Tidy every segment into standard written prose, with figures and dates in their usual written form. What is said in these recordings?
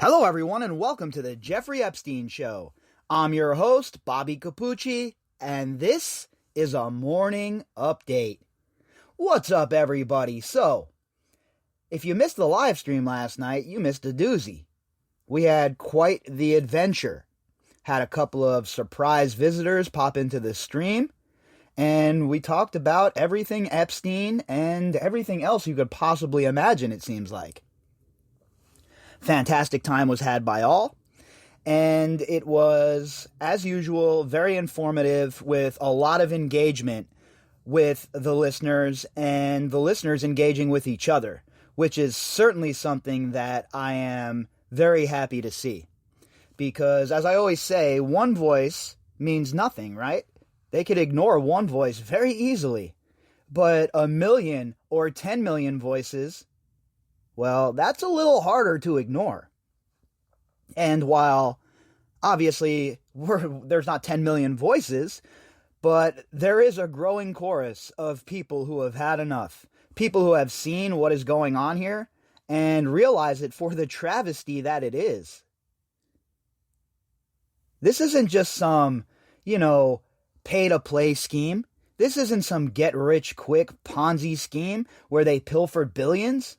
Hello, everyone, and welcome to the Jeffrey Epstein Show. I'm your host, Bobbycapucci, and this is a morning update. What's up, everybody? So, if you missed the live stream last night, you missed a doozy. We had quite the adventure. Had a couple of surprise visitors pop into the stream, and we talked about everything Epstein and everything else you could possibly imagine, it seems like. Fantastic time was had by all, and it was, as usual, very informative with a lot of engagement with the listeners and the listeners engaging with each other, which is certainly something that I am very happy to see. Because, as I always say, one voice means nothing, right? They could ignore one voice very easily, but 1 million or 10 million voices, well, that's a little harder to ignore. And while, obviously, there's not 10 million voices, but there is a growing chorus of people who have had enough. People who have seen what is going on here and realize it for the travesty that it is. This isn't just some, pay-to-play scheme. This isn't some get-rich-quick Ponzi scheme where they pilfered billions.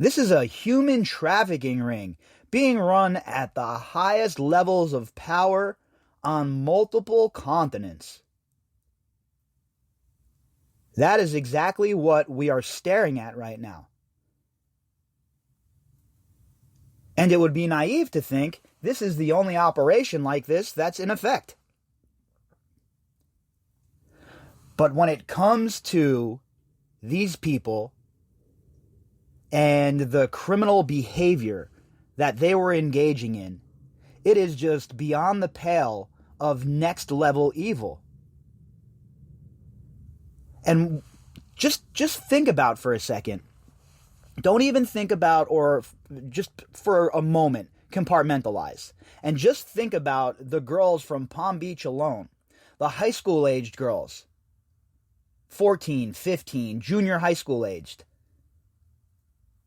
This is a human trafficking ring being run at the highest levels of power on multiple continents. That is exactly what we are staring at right now. And it would be naive to think this is the only operation like this that's in effect. But when it comes to these people and the criminal behavior that they were engaging in, it is just beyond the pale of next level evil. And just think about for a second. Don't even think about, or just for a moment, compartmentalize. And just think about the girls from Palm Beach alone. The high school aged girls. 14, 15, junior high school aged.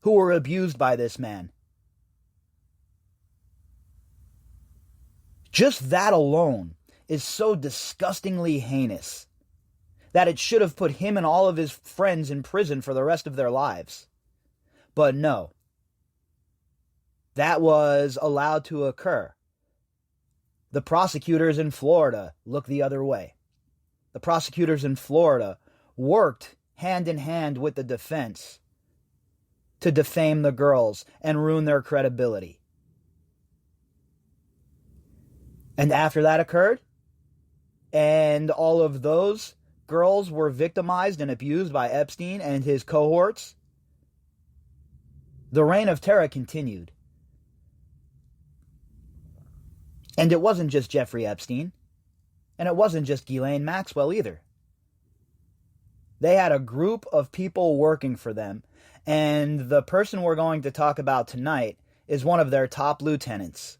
Who were abused by this man. Just that alone is so disgustingly heinous that it should have put him and all of his friends in prison for the rest of their lives. But no. That was allowed to occur. The prosecutors in Florida looked the other way. The prosecutors in Florida worked hand in hand with the defense to defame the girls and ruin their credibility. And after that occurred, and all of those girls were victimized and abused by Epstein and his cohorts, the reign of terror continued. And it wasn't just Jeffrey Epstein, and it wasn't just Ghislaine Maxwell either. They had a group of people working for them, and the person we're going to talk about tonight is one of their top lieutenants.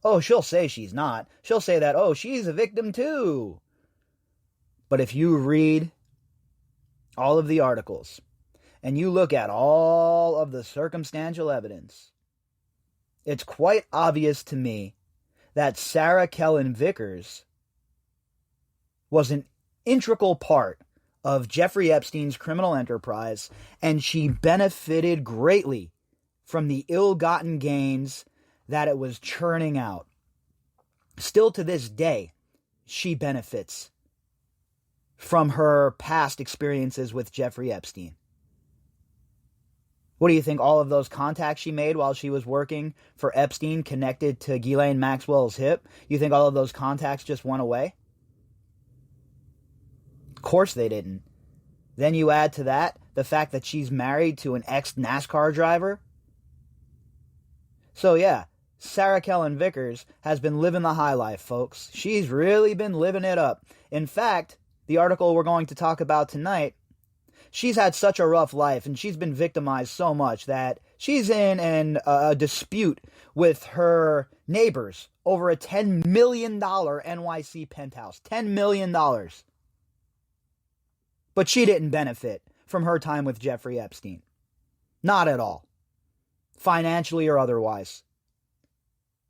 Oh, she'll say she's not. She'll say that, she's a victim too. But if you read all of the articles, and you look at all of the circumstantial evidence, it's quite obvious to me that Sarah Kellen Vickers was an integral part of Jeffrey Epstein's criminal enterprise, and she benefited greatly from the ill-gotten gains that it was churning out. Still to this day, she benefits from her past experiences with Jeffrey Epstein. What do you think all of those contacts she made while she was working for Epstein connected to Ghislaine Maxwell's hip? You think all of those contacts just went away? Of course they didn't. Then you add to that the fact that she's married to an ex-NASCAR driver. So yeah, Sarah Kellen Vickers has been living the high life, folks. She's really been living it up. In fact, the article we're going to talk about tonight, she's had such a rough life and she's been victimized so much that she's in a dispute with her neighbors over a $10 million NYC penthouse. $10 million. But she didn't benefit from her time with Jeffrey Epstein. Not at all. financially or otherwise.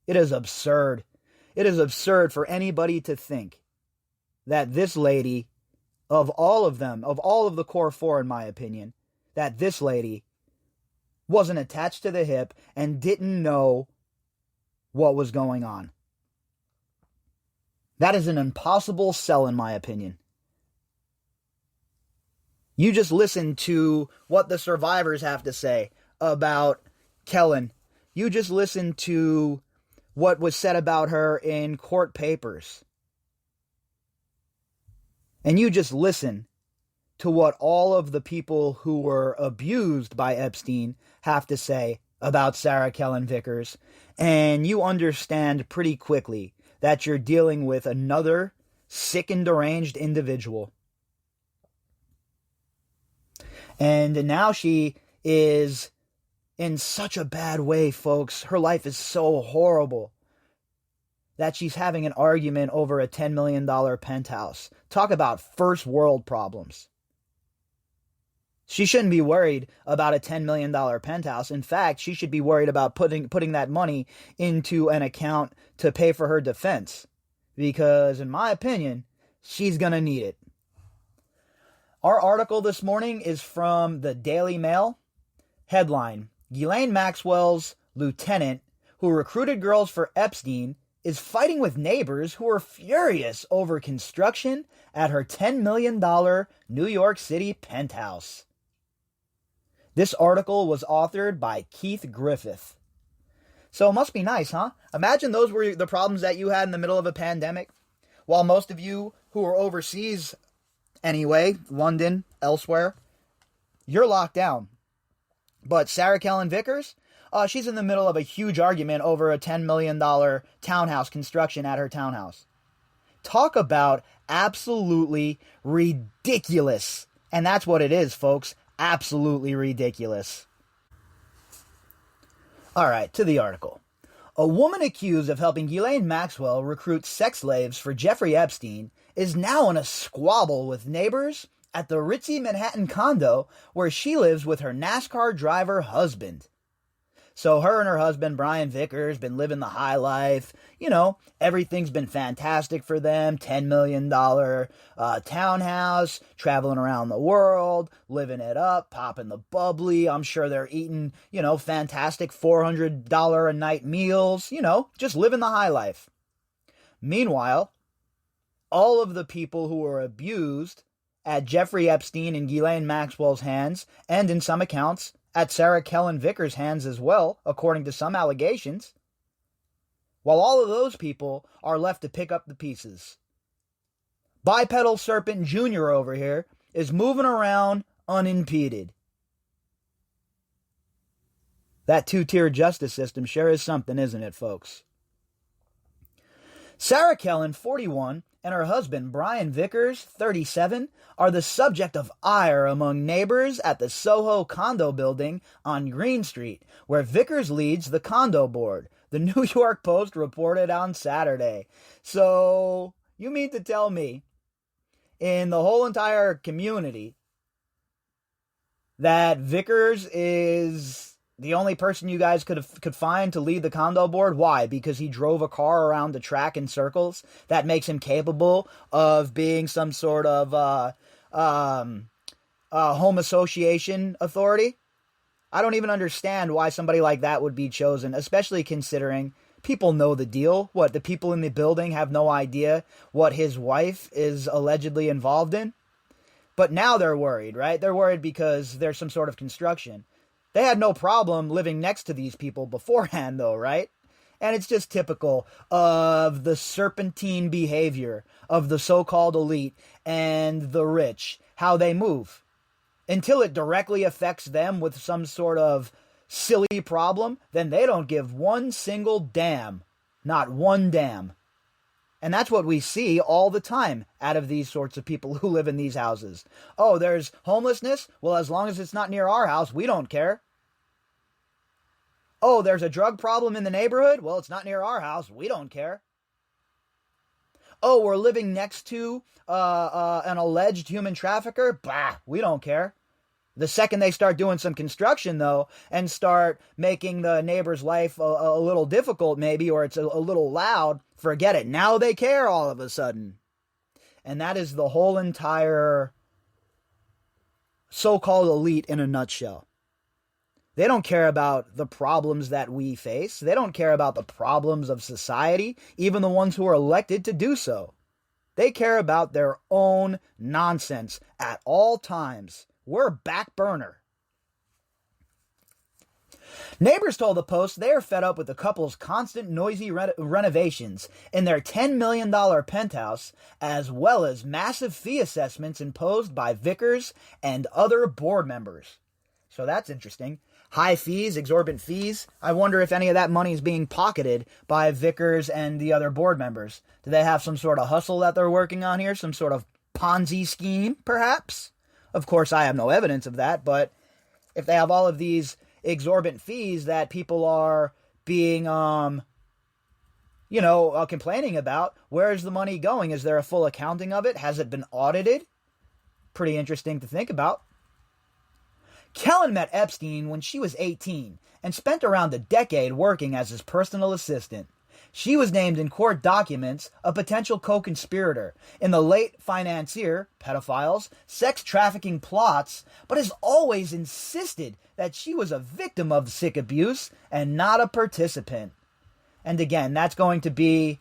It is absurd. It is absurd for anybody to think that this lady, of all of them, of all of the core four, in my opinion, that this lady wasn't attached to the hip and didn't know what was going on. That is an impossible sell, in my opinion. You just listen to what the survivors have to say about Kellen. You just listen to what was said about her in court papers. And you just listen to what all of the people who were abused by Epstein have to say about Sarah Kellen Vickers, and you understand pretty quickly that you're dealing with another sick and deranged individual. And now she is in such a bad way, folks. Her life is so horrible that she's having an argument over a $10 million penthouse. Talk about first world problems. She shouldn't be worried about a $10 million penthouse. In fact, she should be worried about putting that money into an account to pay for her defense. Because, in my opinion, she's going to need it. Our article this morning is from the Daily Mail. Headline: Ghislaine Maxwell's lieutenant, who recruited girls for Epstein, is fighting with neighbors who are furious over construction at her $10 million New York City penthouse. This article was authored by Keith Griffith. So it must be nice, huh? Imagine those were the problems that you had in the middle of a pandemic. While most of you who are overseas anyway, London, elsewhere, you're locked down. But Sarah Kellen Vickers, she's in the middle of a huge argument over a $10 million townhouse construction at her townhouse. Talk about absolutely ridiculous. And that's what it is, folks. Absolutely ridiculous. All right, to the article. A woman accused of helping Ghislaine Maxwell recruit sex slaves for Jeffrey Epstein is now in a squabble with neighbors at the ritzy Manhattan condo where she lives with her NASCAR driver husband. So her and her husband, Brian Vickers, been living the high life. You know, everything's been fantastic for them. $10 million townhouse, traveling around the world, living it up, popping the bubbly. I'm sure they're eating, fantastic $400 a night meals. Just living the high life. Meanwhile, all of the people who were abused at Jeffrey Epstein and Ghislaine Maxwell's hands, and in some accounts, at Sarah Kellen Vickers' hands as well, according to some allegations, while all of those people are left to pick up the pieces. Bipedal Serpent Jr. over here is moving around unimpeded. That two-tier justice system sure is something, isn't it, folks? Sarah Kellen, 41, and her husband, Brian Vickers, 37, are the subject of ire among neighbors at the Soho condo building on Green Street, where Vickers leads the condo board, the New York Post reported on Saturday. So, you mean to tell me, in the whole entire community, that Vickers is the only person you guys could find to lead the condo board? Why? Because he drove a car around the track in circles? That makes him capable of being some sort of home association authority? I don't even understand why somebody like that would be chosen, especially considering people know the deal. What, the people in the building have no idea what his wife is allegedly involved in? But now they're worried, right? They're worried because there's some sort of construction. They had no problem living next to these people beforehand, though, right? And it's just typical of the serpentine behavior of the so-called elite and the rich, how they move. Until it directly affects them with some sort of silly problem, then they don't give one single damn. Not one damn. And that's what we see all the time out of these sorts of people who live in these houses. Oh, there's homelessness? Well, as long as it's not near our house, we don't care. Oh, there's a drug problem in the neighborhood? Well, it's not near our house. We don't care. Oh, we're living next to an alleged human trafficker? Bah, we don't care. The second they start doing some construction, though, and start making the neighbor's life a little difficult, maybe, or it's a little loud, forget it. Now they care all of a sudden. And that is the whole entire so-called elite in a nutshell. They don't care about the problems that we face. They don't care about the problems of society, even the ones who are elected to do so. They care about their own nonsense at all times. We're back burner. Neighbors told the Post they are fed up with the couple's constant noisy renovations in their $10 million penthouse, as well as massive fee assessments imposed by Vickers and other board members. So that's interesting. High fees, exorbitant fees. I wonder if any of that money is being pocketed by Vickers and the other board members. Do they have some sort of hustle that they're working on here? Some sort of Ponzi scheme, perhaps? Of course, I have no evidence of that, but if they have all of these exorbitant fees that people are being, complaining about, where is the money going? Is there a full accounting of it? Has it been audited? Pretty interesting to think about. Kellen met Epstein when she was 18 and spent around a decade working as his personal assistant. She was named in court documents a potential co-conspirator in the late financier, pedophiles, sex trafficking plots, but has always insisted that she was a victim of sick abuse and not a participant. And again, that's going to be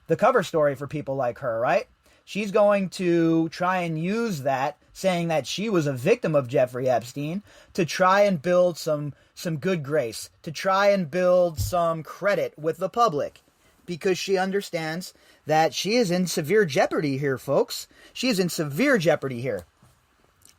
the cover story for people like her, right? She's going to try and use that, saying that she was a victim of Jeffrey Epstein, to try and build some good grace, to try and build some credit with the public. Because she understands that she is in severe jeopardy here, folks. She is in severe jeopardy here.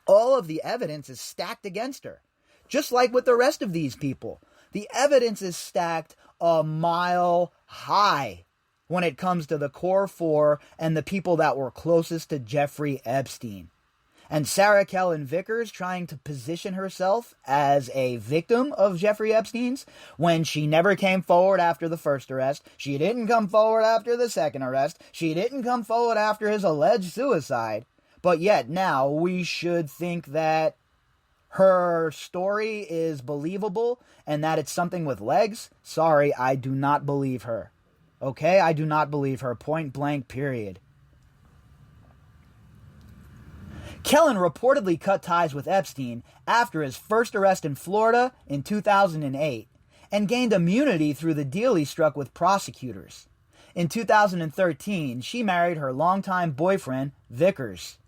All of the evidence is stacked against her. Just like with the rest of these people. The evidence is stacked a mile high when it comes to the core four and the people that were closest to Jeffrey Epstein. And Sarah Kellen Vickers trying to position herself as a victim of Jeffrey Epstein's when she never came forward after the first arrest. She didn't come forward after the second arrest. She didn't come forward after his alleged suicide. But yet now we should think that her story is believable and that it's something with legs. Sorry, I do not believe her. Okay, I do not believe her. Point blank, period. Kellen reportedly cut ties with Epstein after his first arrest in Florida in 2008 and gained immunity through the deal he struck with prosecutors. In 2013, she married her longtime boyfriend, Vickers.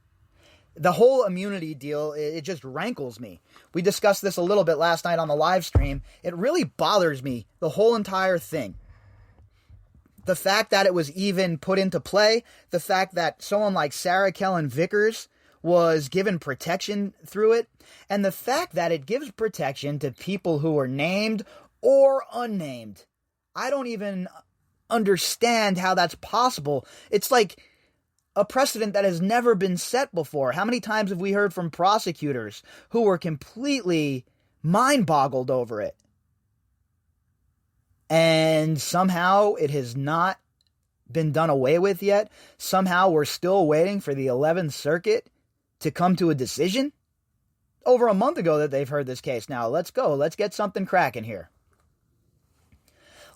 The whole immunity deal, it just rankles me. We discussed this a little bit last night on the live stream. It really bothers me, the whole entire thing. The fact that it was even put into play, the fact that someone like Sarah Kellen Vickers was given protection through it, and the fact that it gives protection to people who are named or unnamed. I don't even understand how that's possible. It's like a precedent that has never been set before. How many times have we heard from prosecutors who were completely mind-boggled over it? And somehow it has not been done away with yet. Somehow we're still waiting for the 11th Circuit to come to a decision? Over a month ago that they've heard this case. Now, let's go. Let's get something cracking here.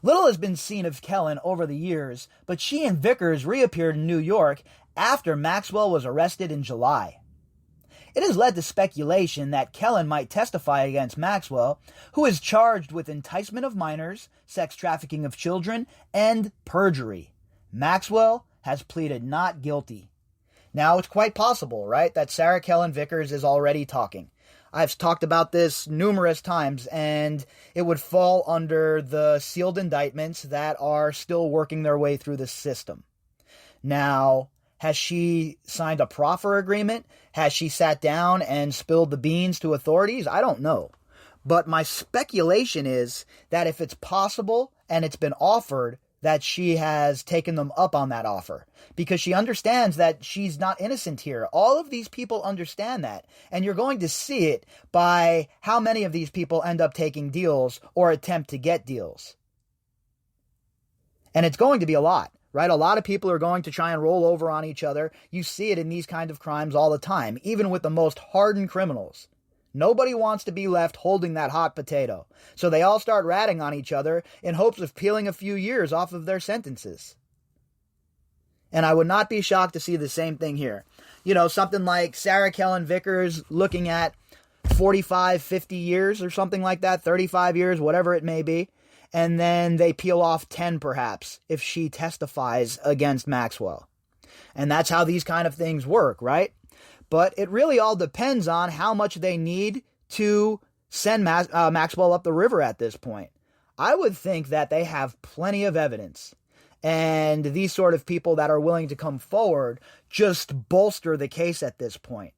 Little has been seen of Kellen over the years, but she and Vickers reappeared in New York after Maxwell was arrested in July. It has led to speculation that Kellen might testify against Maxwell, who is charged with enticement of minors, sex trafficking of children, and perjury. Maxwell has pleaded not guilty. Now, it's quite possible, right, that Sarah Kellen Vickers is already talking. I've talked about this numerous times, and it would fall under the sealed indictments that are still working their way through the system. Now, has she signed a proffer agreement? Has she sat down and spilled the beans to authorities? I don't know. But my speculation is that if it's possible and it's been offered, that she has taken them up on that offer. Because she understands that she's not innocent here. All of these people understand that. And you're going to see it by how many of these people end up taking deals or attempt to get deals. And it's going to be a lot, right? A lot of people are going to try and roll over on each other. You see it in these kind of crimes all the time, even with the most hardened criminals. Nobody wants to be left holding that hot potato. So they all start ratting on each other in hopes of peeling a few years off of their sentences. And I would not be shocked to see the same thing here. You know, something like Sarah Kellen Vickers looking at 45, 50 years or something like that, 35 years, whatever it may be. And then they peel off 10 perhaps if she testifies against Maxwell. And that's how these kind of things work, right? But it really all depends on how much they need to send Maxwell up the river at this point. I would think that they have plenty of evidence. And these sort of people that are willing to come forward just bolster the case at this point.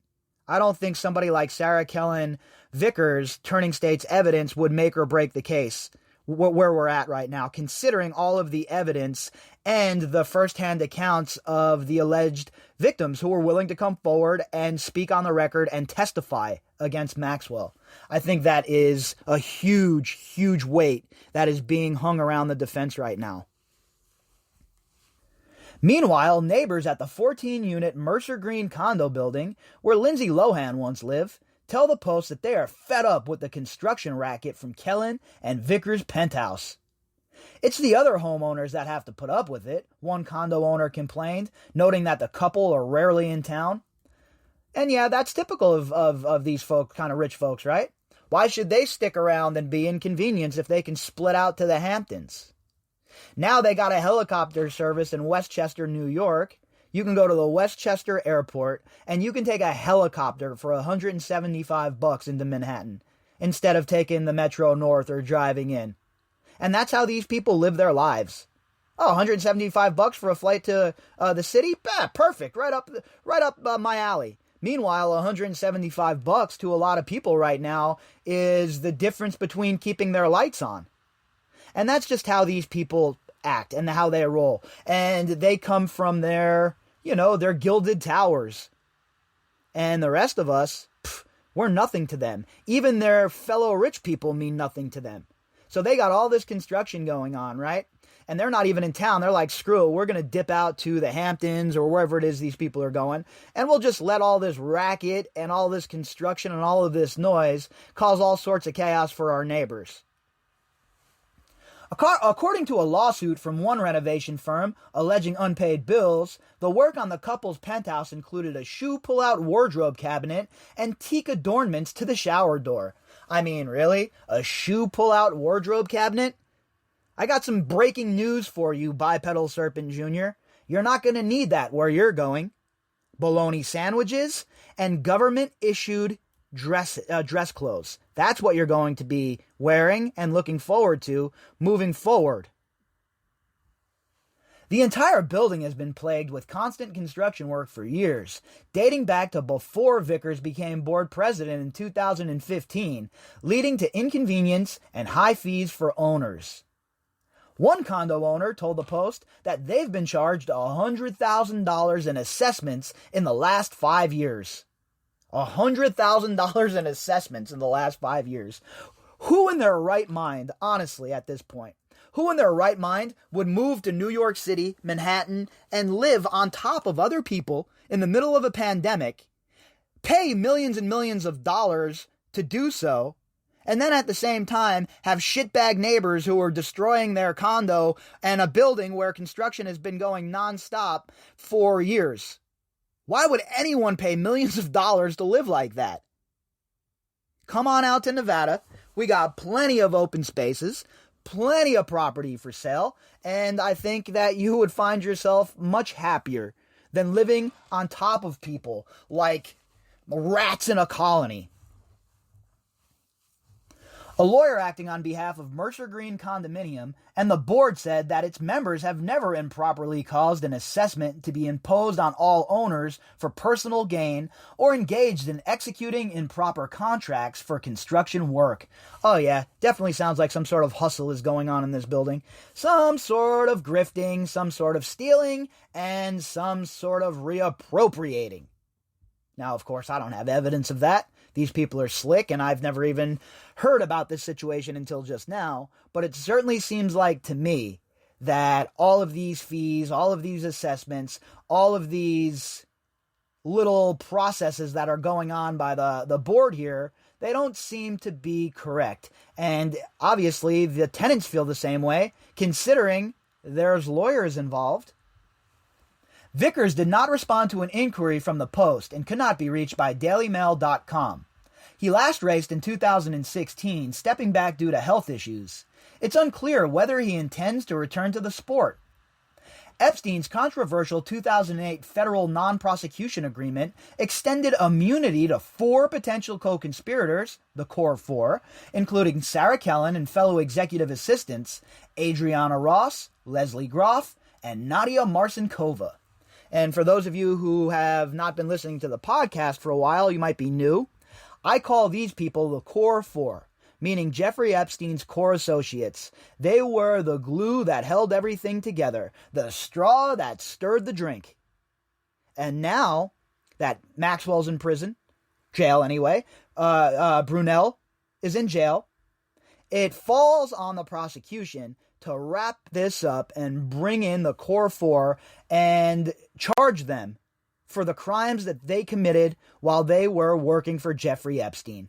I don't think somebody like Sarah Kellen Vickers turning state's evidence would make or break the case where we're at right now, considering all of the evidence and the firsthand accounts of the alleged victims who were willing to come forward and speak on the record and testify against Maxwell. I think that is a huge, huge weight that is being hung around the defense right now. Meanwhile, neighbors at the 14-unit Mercer Green condo building, where Lindsay Lohan once lived, tell the Post that they are fed up with the construction racket from Kellen and Vickers' penthouse. It's the other homeowners that have to put up with it, one condo owner complained, noting that the couple are rarely in town. And yeah, that's typical of these folks, kind of rich folks, right? Why should they stick around and be inconvenienced if they can split out to the Hamptons? Now they got a helicopter service in Westchester, New York. You can go to the Westchester Airport and you can take a helicopter for $175 into Manhattan instead of taking the Metro North or driving in. And that's how these people live their lives. Oh, $175 for a flight to the city? Perfect. Right up my alley. Meanwhile, $175 to a lot of people right now is the difference between keeping their lights on. And that's just how these people act and how they roll. And they come from their gilded towers. And the rest of us, we're nothing to them. Even their fellow rich people mean nothing to them. So they got all this construction going on, right? And they're not even in town. They're like, screw it, we're going to dip out to the Hamptons or wherever it is these people are going. And we'll just let all this racket and all this construction and all of this noise cause all sorts of chaos for our neighbors. According to a lawsuit from one renovation firm alleging unpaid bills, the work on the couple's penthouse included a shoe pull-out wardrobe cabinet and teak adornments to the shower door. I mean, really? A shoe pull-out wardrobe cabinet? I got some breaking news for you, Bipedal Serpent Jr. You're not going to need that where you're going. Bologna sandwiches and government-issued dress clothes. That's what you're going to be wearing and looking forward to moving forward. The entire building has been plagued with constant construction work for years, dating back to before Vickers became board president in 2015, leading to inconvenience and high fees for owners. One condo owner told the Post that they've been charged $100,000 in assessments in the last 5 years. $100,000 in assessments in the last 5 years. Who in their right mind, honestly, at this point, who in their right mind would move to New York City, Manhattan, and live on top of other people in the middle of a pandemic, pay millions and millions of dollars to do so, and then at the same time have shitbag neighbors who are destroying their condo and a building where construction has been going nonstop for years? Why would anyone pay millions of dollars to live like that? Come on out to Nevada. We got plenty of open spaces, plenty of property for sale, and I think that you would find yourself much happier than living on top of people like rats in a colony. A lawyer acting on behalf of Mercer Green Condominium and the board said that its members have never improperly caused an assessment to be imposed on all owners for personal gain or engaged in executing improper contracts for construction work. Oh yeah, definitely sounds like some sort of hustle is going on in this building. Some sort of grifting, some sort of stealing, and some sort of reappropriating. Now, of course, I don't have evidence of that. These people are slick, and I've never even heard about this situation until just now. But it certainly seems like to me that all of these fees, all of these assessments, all of these little processes that are going on by the board here, they don't seem to be correct. And obviously, the tenants feel the same way, considering there's lawyers involved. Vickers did not respond to an inquiry from the Post and could not be reached by DailyMail.com. He last raced in 2016, stepping back due to health issues. It's unclear whether he intends to return to the sport. Epstein's controversial 2008 federal non-prosecution agreement extended immunity to 4 potential co-conspirators, the Core Four, including Sarah Kellen and fellow executive assistants Adriana Ross, Leslie Groff, and Nadia Marcinkova. And for those of you who have not been listening to the podcast for a while, you might be new. I call these people the Core Four, meaning Jeffrey Epstein's core associates. They were the glue that held everything together, the straw that stirred the drink. And now that Maxwell's in prison, jail anyway, Brunel is in jail, it falls on the prosecution to wrap this up and bring in the Core Four and charge them for the crimes that they committed while they were working for Jeffrey Epstein.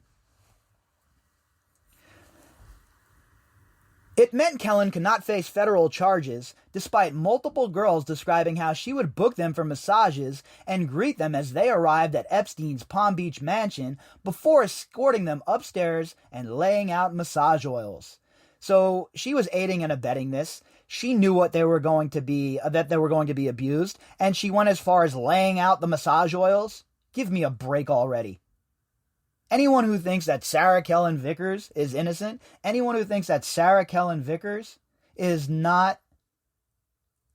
It meant Kellen could not face federal charges, despite multiple girls describing how she would book them for massages and greet them as they arrived at Epstein's Palm Beach mansion before escorting them upstairs and laying out massage oils. So she was aiding and abetting this. She knew what they were going to be, that they were going to be abused, and she went as far as laying out the massage oils. Give me a break already. Anyone who thinks that Sarah Kellen Vickers is innocent, anyone who thinks that Sarah Kellen Vickers is not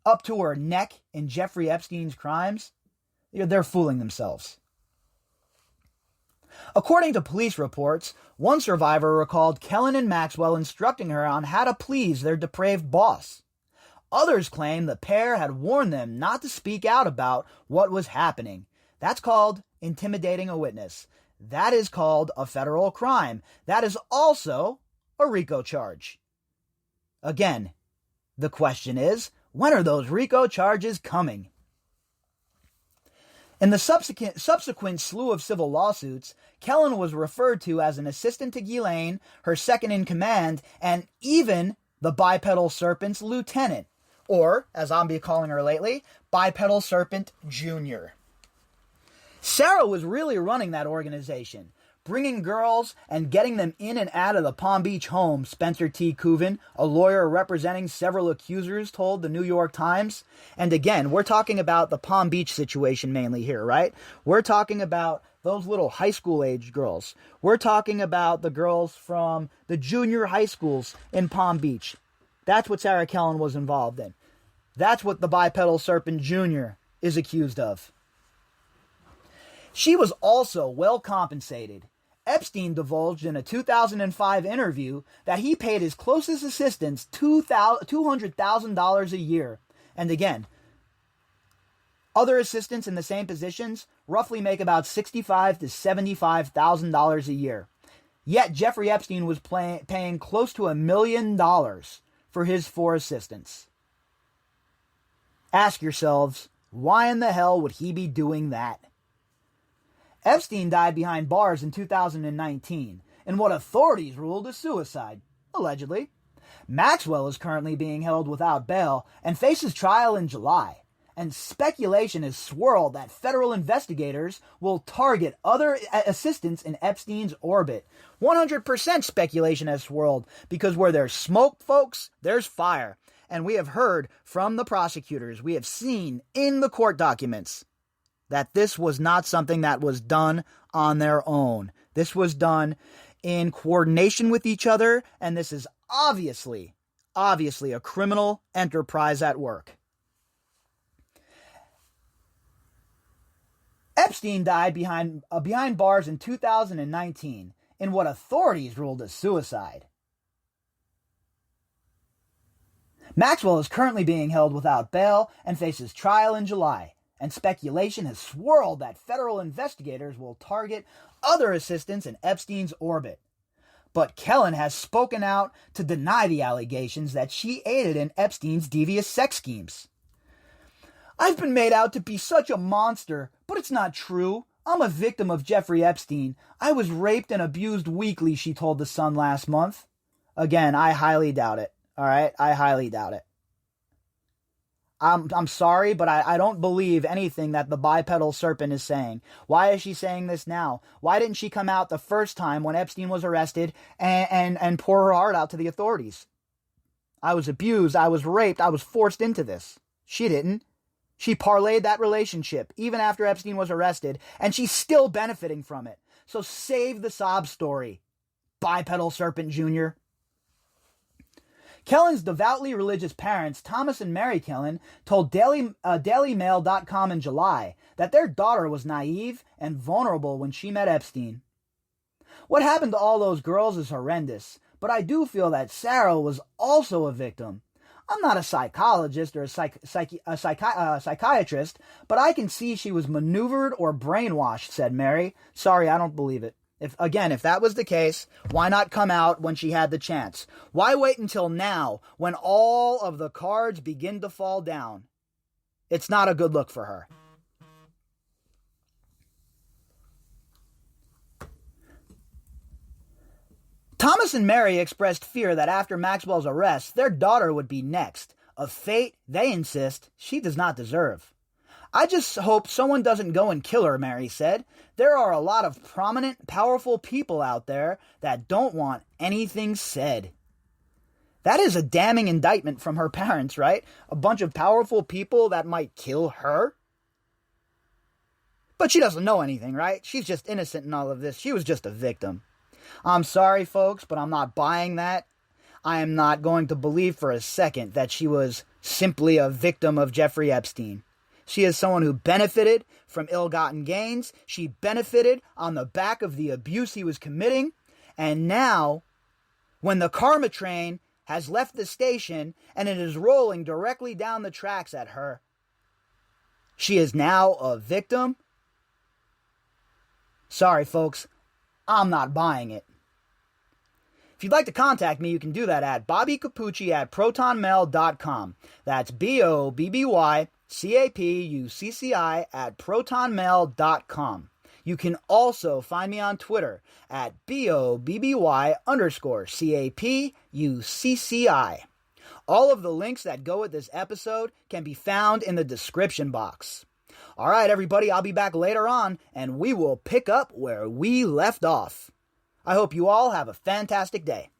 up to her neck in Jeffrey Epstein's crimes, they're fooling themselves. According to police reports, one survivor recalled Kellen and Maxwell instructing her on how to please their depraved boss. Others claim the pair had warned them not to speak out about what was happening. That's called intimidating a witness. That is called a federal crime. That is also a RICO charge. Again, the question is, when are those RICO charges coming? In the subsequent slew of civil lawsuits, Kellen was referred to as an assistant to Ghislaine, her second in command, and even the Bipedal Serpent's lieutenant, or, as I'll be calling her lately, Bipedal Serpent Jr. Sarah was really running that organization, bringing girls and getting them in and out of the Palm Beach home, Spencer T. Cooven, a lawyer representing several accusers, told the New York Times. And again, we're talking about the Palm Beach situation mainly here, right? We're talking about those little high school age girls. We're talking about the girls from the junior high schools in Palm Beach. That's what Sarah Kellen was involved in. That's what the Bipedal Serpent Jr. is accused of. She was also well compensated. Epstein divulged in a 2005 interview that he paid his closest assistants $200,000 a year. And again, other assistants in the same positions roughly make about $65,000 to $75,000 a year. Yet Jeffrey Epstein was paying close to $1 million for his 4 assistants. Ask yourselves, why in the hell would he be doing that? Epstein died behind bars in 2019 in what authorities ruled a suicide, allegedly. Maxwell is currently being held without bail and faces trial in July. And speculation has swirled that federal investigators will target other assistants in Epstein's orbit. 100% speculation has swirled, because where there's smoke, folks, there's fire. And we have heard from the prosecutors, we have seen in the court documents, that this was not something that was done on their own. This was done in coordination with each other, and this is obviously a criminal enterprise at work. Epstein died behind bars in 2019 in what authorities ruled as suicide. Maxwell is currently being held without bail and faces trial in July. And speculation has swirled that federal investigators will target other assistants in Epstein's orbit. But Kellen has spoken out to deny the allegations that she aided in Epstein's devious sex schemes. I've been made out to be such a monster, but it's not true. I'm a victim of Jeffrey Epstein. I was raped and abused weekly, she told The Sun last month. Again, I highly doubt it. All right? I highly doubt it. I'm sorry, but I don't believe anything that the bipedal serpent is saying. Why is she saying this now? Why didn't she come out the first time when Epstein was arrested and pour her heart out to the authorities? I was abused, I was raped, I was forced into this. She didn't. She parlayed that relationship even after Epstein was arrested, and she's still benefiting from it. So save the sob story, bipedal serpent Jr. Kellen's devoutly religious parents, Thomas and Mary Kellen, told DailyMail.com in July that their daughter was naive and vulnerable when she met Epstein. What happened to all those girls is horrendous, but I do feel that Sarah was also a victim. I'm not a psychologist or a psychiatrist, but I can see she was maneuvered or brainwashed, said Mary. Sorry, I don't believe it. If that was the case, why not come out when she had the chance? Why wait until now when all of the cards begin to fall down? It's not a good look for her. Thomas and Mary expressed fear that after Maxwell's arrest, their daughter would be next, a fate they insist she does not deserve. I just hope someone doesn't go and kill her, Mary said. There are a lot of prominent, powerful people out there that don't want anything said. That is a damning indictment from her parents, right? A bunch of powerful people that might kill her. But she doesn't know anything, right? She's just innocent in all of this. She was just a victim. I'm sorry, folks, but I'm not buying that. I am not going to believe for a second that she was simply a victim of Jeffrey Epstein. She is someone who benefited from ill-gotten gains. She benefited on the back of the abuse he was committing. And now, when the karma train has left the station and it is rolling directly down the tracks at her, she is now a victim? Sorry, folks. I'm not buying it. If you'd like to contact me, you can do that at bobbycapucci@protonmail.com. That's BOBBYCAPUCCI@protonmail.com. You can also find me on Twitter at BOBBY_CAPUCCI. All of the links that go with this episode can be found in the description box. All right, everybody, I'll be back later on, and we will pick up where we left off. I hope you all have a fantastic day.